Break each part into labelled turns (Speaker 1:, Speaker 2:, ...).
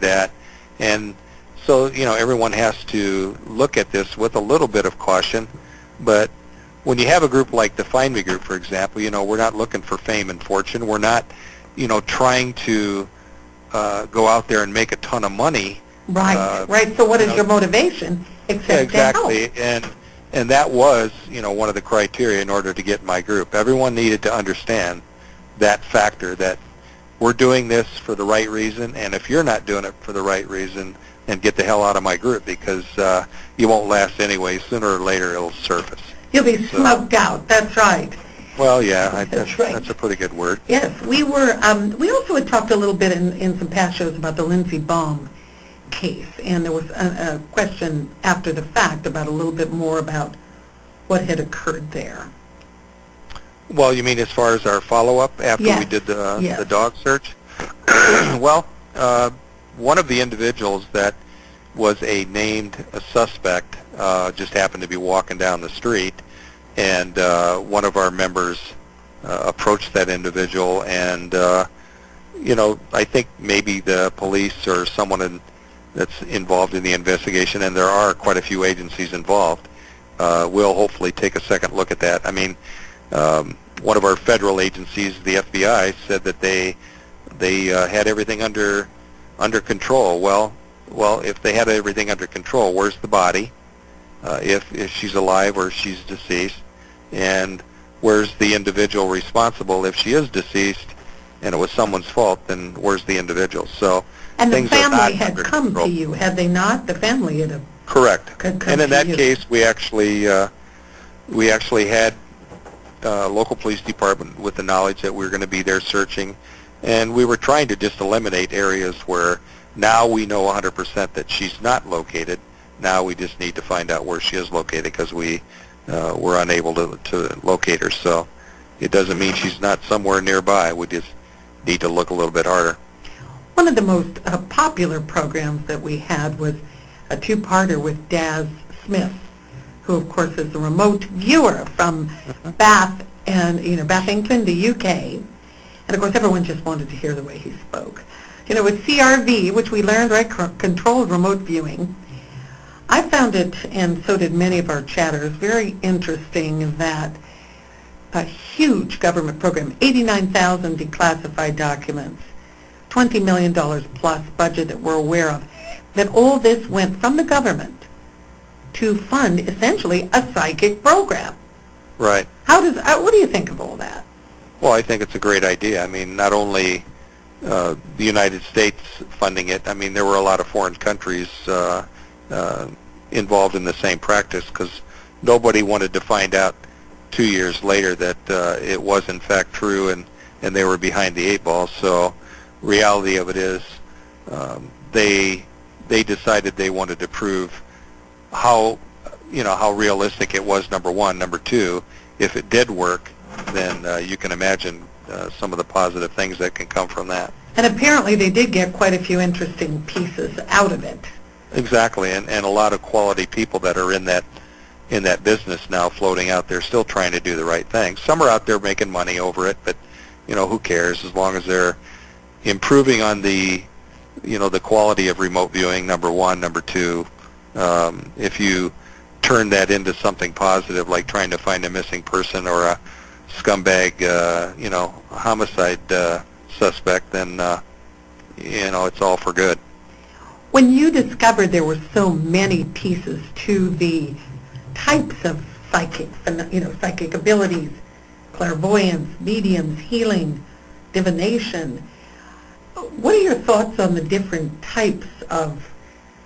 Speaker 1: that. And so, everyone has to look at this with a little bit of caution. But when you have a group like the Find Me group, for example, we're not looking for fame and fortune. We're not, trying to go out there and make a ton of money.
Speaker 2: Right, right. So what is your motivation except
Speaker 1: to
Speaker 2: help?
Speaker 1: Exactly. And that was, one of the criteria in order to get my group. Everyone needed to understand that factor, that we're doing this for the right reason, and if you're not doing it for the right reason, then get the hell out of my group, because you won't last anyway. Sooner or later it'll surface.
Speaker 2: You'll be smoked out. That's right.
Speaker 1: Well, yeah,
Speaker 2: That's right.
Speaker 1: That's a pretty good word.
Speaker 2: Yes, we were. We also had talked a little bit in some past shows about the Lindsey Baum case, and there was a question after the fact about a little bit more about what had occurred there.
Speaker 1: Well, you mean as far as our follow-up after we did the dog search? Well, one of the individuals that was a named suspect just happened to be walking down the street, and one of our members approached that individual, and I think maybe the police or someone that's involved in the investigation, and there are quite a few agencies involved, will hopefully take a second look at that. I mean, one of our federal agencies, the FBI, said that they had everything under control. Well, if they had everything under control, where's the body? If she's alive or she's deceased, and where's the individual responsible? If she is deceased and it was someone's fault, then where's the individual? So
Speaker 2: and
Speaker 1: things
Speaker 2: the family
Speaker 1: are not
Speaker 2: had
Speaker 1: under
Speaker 2: come
Speaker 1: control.
Speaker 2: to you, had they not? The family had
Speaker 1: correct.
Speaker 2: Come
Speaker 1: and in that
Speaker 2: you.
Speaker 1: case, we actually had local police department with the knowledge that we were going to be there searching, and we were trying to just eliminate areas where now we know 100% that she's not located. Now we just need to find out where she is located, because we were unable to locate her. So it doesn't mean she's not somewhere nearby. We just need to look a little bit harder.
Speaker 2: One of the most popular programs that we had was a two-parter with Daz Smith, who of course is a remote viewer from Bath and Bath, England, the UK. And of course everyone just wanted to hear the way he spoke. With CRV, which we learned, right, controlled remote viewing, I found it, and so did many of our chatters, very interesting that a huge government program, 89,000 declassified documents, $20 million plus budget that we're aware of, that all this went from the government to fund essentially a psychic program.
Speaker 1: Right.
Speaker 2: What do you think of all that?
Speaker 1: Well, I think it's a great idea. I mean, not only the United States funding it, I mean, there were a lot of foreign countries involved in the same practice, because nobody wanted to find out 2 years later that it was in fact true, and they were behind the eight ball. So reality of it is they decided they wanted to prove how realistic it was, number one. Number two, if it did work, then you can imagine some of the positive things that can come from that.
Speaker 2: And apparently they did get quite a few interesting pieces out of it.
Speaker 1: Exactly, and a lot of quality people that are in that business now, floating out there, still trying to do the right thing. Some are out there making money over it, but who cares, as long as they're improving on the the quality of remote viewing, number one. Number two, if you turn that into something positive, like trying to find a missing person or a scumbag homicide suspect, then it's all for good.
Speaker 2: When you discovered there were so many pieces to the types of psychic abilities, clairvoyance, mediums, healing, divination, what are your thoughts on the different types of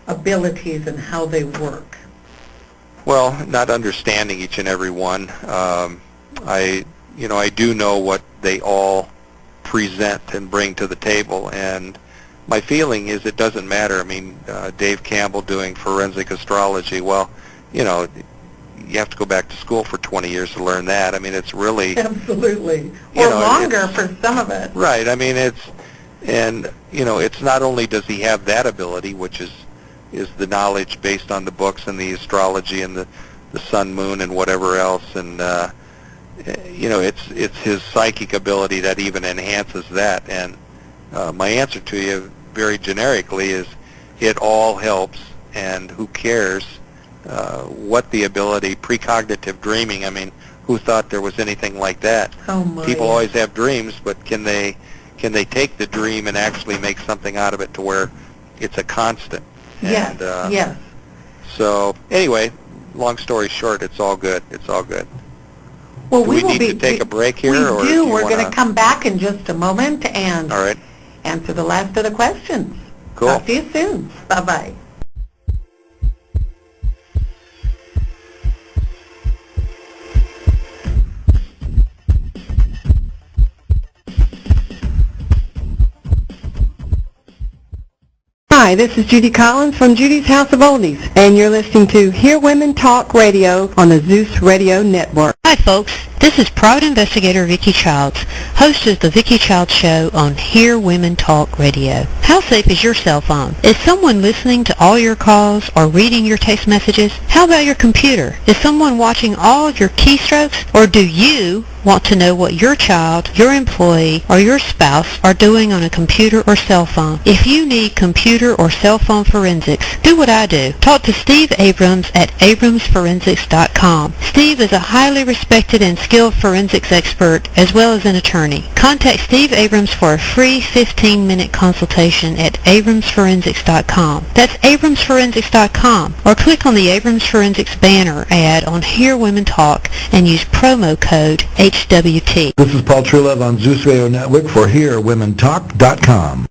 Speaker 2: abilities and how they work?
Speaker 1: Well, not understanding each and every one, I do know what they all present and bring to the table, and my feeling is it doesn't matter. I mean, Dave Campbell doing forensic astrology, well, you have to go back to school for 20 years to learn that. I mean, it's really...
Speaker 2: Absolutely. Or longer for some of it.
Speaker 1: Right. I mean, it's not only does he have that ability, which is the knowledge based on the books and the astrology and the sun, moon, and whatever else, and it's his psychic ability that even enhances that. And my answer to you very generically is it all helps, and who cares what the ability, precognitive dreaming, I mean, who thought there was anything like that?
Speaker 2: Oh my.
Speaker 1: People always have dreams, but can they take the dream and actually make something out of it to where it's a constant?
Speaker 2: Yes,
Speaker 1: And,
Speaker 2: yes.
Speaker 1: So anyway, long story short, it's all good. It's all good.
Speaker 2: Well,
Speaker 1: do we need to take a break here?
Speaker 2: We
Speaker 1: or
Speaker 2: do. We're going to come back in just a moment and
Speaker 1: all right.
Speaker 2: answer the last of the questions.
Speaker 1: Cool.
Speaker 2: Talk to you soon. Bye-bye.
Speaker 3: Hi, this is Judy Collins from Judy's House of Oldies, and you're listening to Hear Women Talk Radio on the Zeus Radio Network.
Speaker 4: Hi, folks. This is private investigator Vicki Childs, host of the Vicki Childs Show on Hear Women Talk Radio. How safe is your cell phone? Is someone listening to all your calls or reading your text messages? How about your computer? Is someone watching all of your keystrokes? Or do you want to know what your child, your employee, or your spouse are doing on a computer or cell phone? If you need computer or cell phone forensics, do what I do. Talk to Steve Abrams at abramsforensics.com. Steve is a highly respected and skilled forensics expert as well as an attorney. Contact Steve Abrams for a free 15-minute consultation at abramsforensics.com. That's abramsforensics.com, or click on the Abrams Forensics banner ad on Hear Women Talk and use promo code HWT.
Speaker 5: This is Paul Truelove on Zeus Radio Network for HearWomenTalk.com.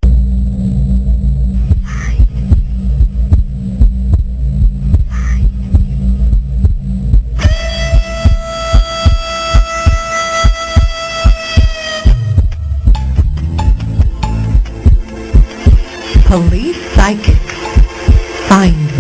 Speaker 2: Police psychics. Find me.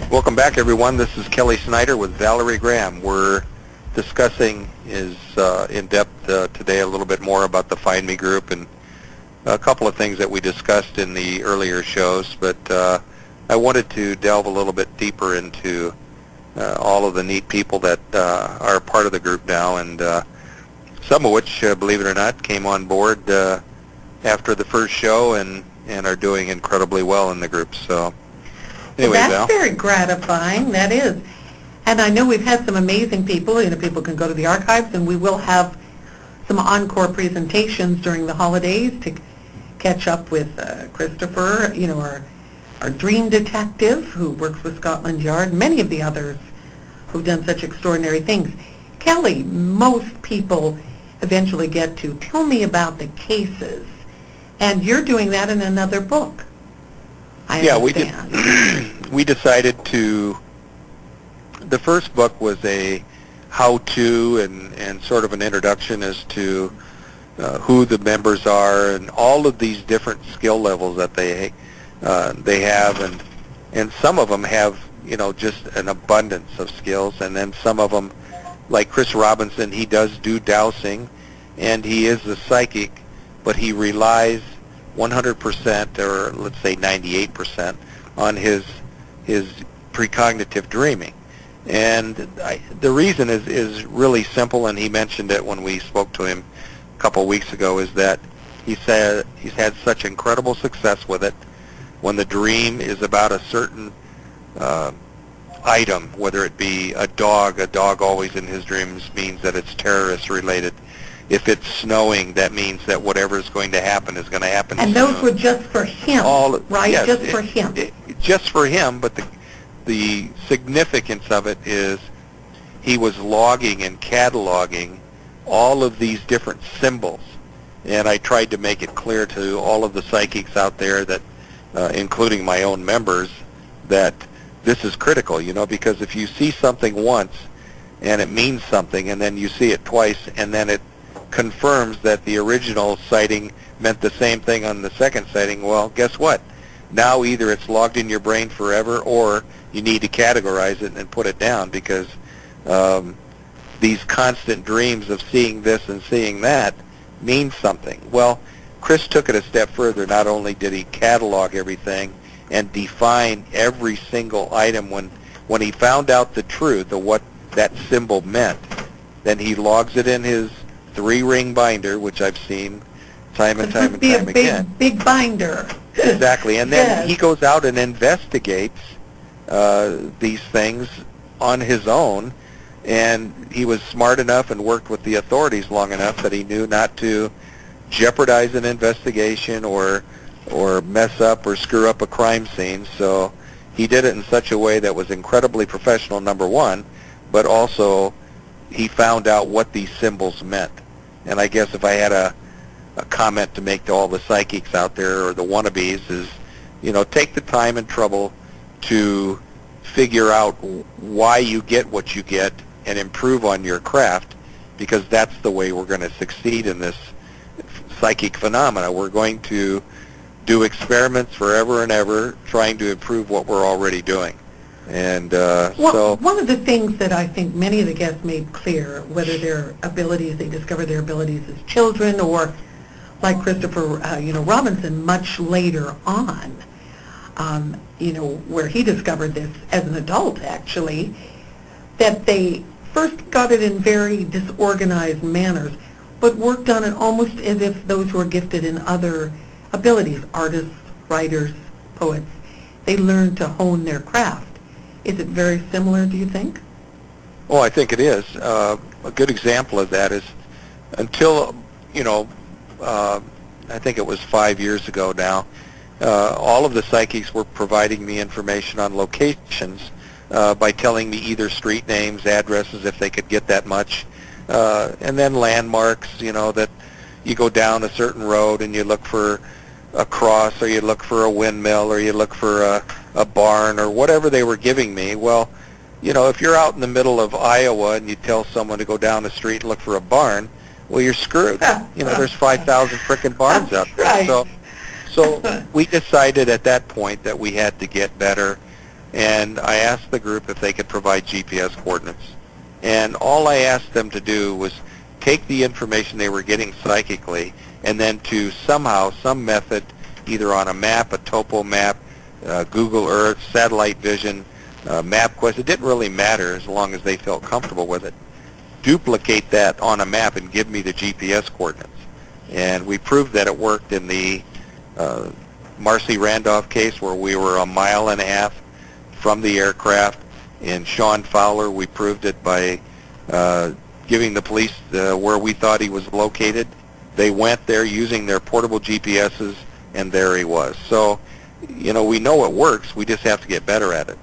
Speaker 1: Welcome back, everyone. This is Kelly Snyder with Valerie Graham. We're discussing in depth today a little bit more about the Find Me group and a couple of things that we discussed in the earlier shows, but I wanted to delve a little bit deeper into all of the neat people that are part of the group now, and some of which, believe it or not, came on board after the first show and are doing incredibly well in the group. So anyway,
Speaker 2: well,
Speaker 1: Val.
Speaker 2: that's very gratifying, that is. And I know we've had some amazing people. You know, people can go to the archives, and we will have some encore presentations during the holidays to catch up with Christopher, you know, our dream detective who works with Scotland Yard, many of the others who've done such extraordinary things. Kelly, most people eventually get to tell me about the cases, and you're doing that in another book. I understand.
Speaker 1: We decided to. The first book was a how-to and sort of an introduction as to who the members are and all of these different skill levels that they have, and some of them have, you know, just an abundance of skills, and then some of them, like Chris Robinson, he does do dowsing, and he is a psychic, but he relies 100%, or let's say 98%, on his precognitive dreaming. And the reason is really simple, and he mentioned it when we spoke to him a couple of weeks ago, is that he said he's had such incredible success with it. When the dream is about a certain item, whether it be a dog always in his dreams means that it's terrorist related. If it's snowing, that means that whatever is going to happen is going to happen
Speaker 2: And
Speaker 1: soon.
Speaker 2: those were just for him, right?
Speaker 1: Yes,
Speaker 2: just for him.
Speaker 1: Just for him, but the significance of it is he was logging and cataloging all of these different symbols, and I tried to make it clear to all of the psychics out there that, including my own members, that this is critical, you know, because if you see something once and it means something, and then you see it twice, and then it confirms that the original sighting meant the same thing on the second sighting, well, guess what? Now either it's logged in your brain forever, or you need to categorize it and put it down, because these constant dreams of seeing this and seeing that means something. Well, Chris took it a step further. Not only did he catalog everything and define every single item, when he found out the truth of what that symbol meant, then he logs it in his 3-ring binder, which I've seen time and time again.
Speaker 2: Big binder.
Speaker 1: Exactly. And then
Speaker 2: Yes.
Speaker 1: he goes out and investigates these things on his own, and he was smart enough and worked with the authorities long enough that he knew not to jeopardize an investigation or mess up or screw up a crime scene. So he did it in such a way that was incredibly professional, number one, but also he found out what these symbols meant. And I guess if I had a comment to make to all the psychics out there or the wannabes is, take the time and trouble to figure out why you get what you get and improve on your craft, because that's the way we're going to succeed in this psychic phenomena. We're going to do experiments forever and ever trying to improve what we're already doing. And so
Speaker 2: one of the things that I think many of the guests made clear, whether their abilities, they discovered their abilities as children, or like Christopher, Robinson, much later on, where he discovered this as an adult, actually, that they first got it in very disorganized manners, but worked on it almost as if those who are gifted in other abilities, artists, writers, poets, they learned to hone their craft. Is it very similar, do you think?
Speaker 1: Oh, I think it is. A good example of that is until, I think it was 5 years ago now, all of the psychics were providing me information on locations by telling me either street names, addresses, if they could get that much, and then landmarks, that you go down a certain road and you look for a cross, or you look for a windmill, or you look for a barn, or whatever they were giving me. Well, if you're out in the middle of Iowa and you tell someone to go down the street and look for a barn, well, you're screwed. There's 5,000 frickin' barns out there.
Speaker 2: Right.
Speaker 1: So we decided at that point that we had to get better, and I asked the group if they could provide GPS coordinates. And all I asked them to do was take the information they were getting psychically and then to somehow, some method, either on a map, a topo map, Google Earth, satellite vision, MapQuest, it didn't really matter as long as they felt comfortable with it, duplicate that on a map and give me the GPS coordinates. And we proved that it worked in the Marcy Randolph case, where we were 1.5 miles from the aircraft. In Sean Fowler, we proved it by giving the police where we thought he was located. They went there using their portable GPSs, and there he was. So, we know it works. We just have to get better at it.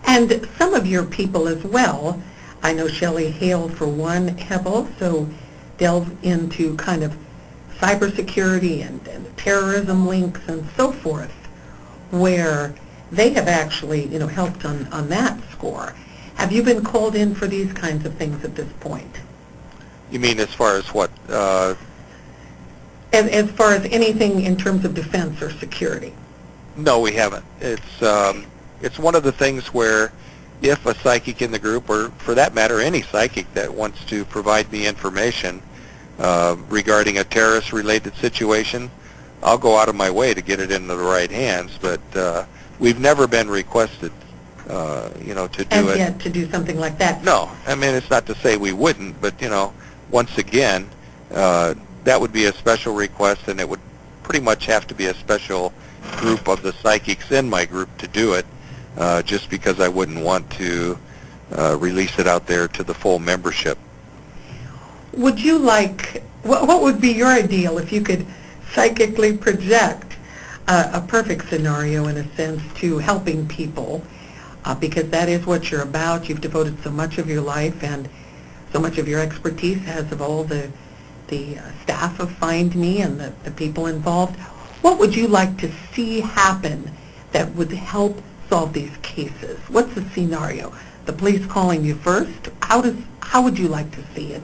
Speaker 2: And some of your people as well, I know Shelley Hale, for one, have also delved into kind of cybersecurity and terrorism links and so forth, where they have actually, helped on that score. Have you been called in for these kinds of things at this point?
Speaker 1: You mean as far as what?
Speaker 2: As far as anything in terms of defense or security?
Speaker 1: No, we haven't. It's one of the things where if a psychic in the group, or for that matter any psychic that wants to provide me information regarding a terrorist-related situation, I'll go out of my way to get it into the right hands. But we've never been requested, to do it.
Speaker 2: And yet to do something like that?
Speaker 1: No, I mean, it's not to say we wouldn't, but once again, that would be a special request, and it would pretty much have to be a special group of the psychics in my group to do it, just because I wouldn't want to release it out there to the full membership.
Speaker 2: Would you like, what would be your ideal if you could psychically project a perfect scenario, in a sense, to helping people, because that is what you're about. You've devoted so much of your life and so much of your expertise, as of all the staff of Find Me and the people involved. What would you like to see happen that would help solve these cases? What's the scenario? The police calling you first? How would you like to see it?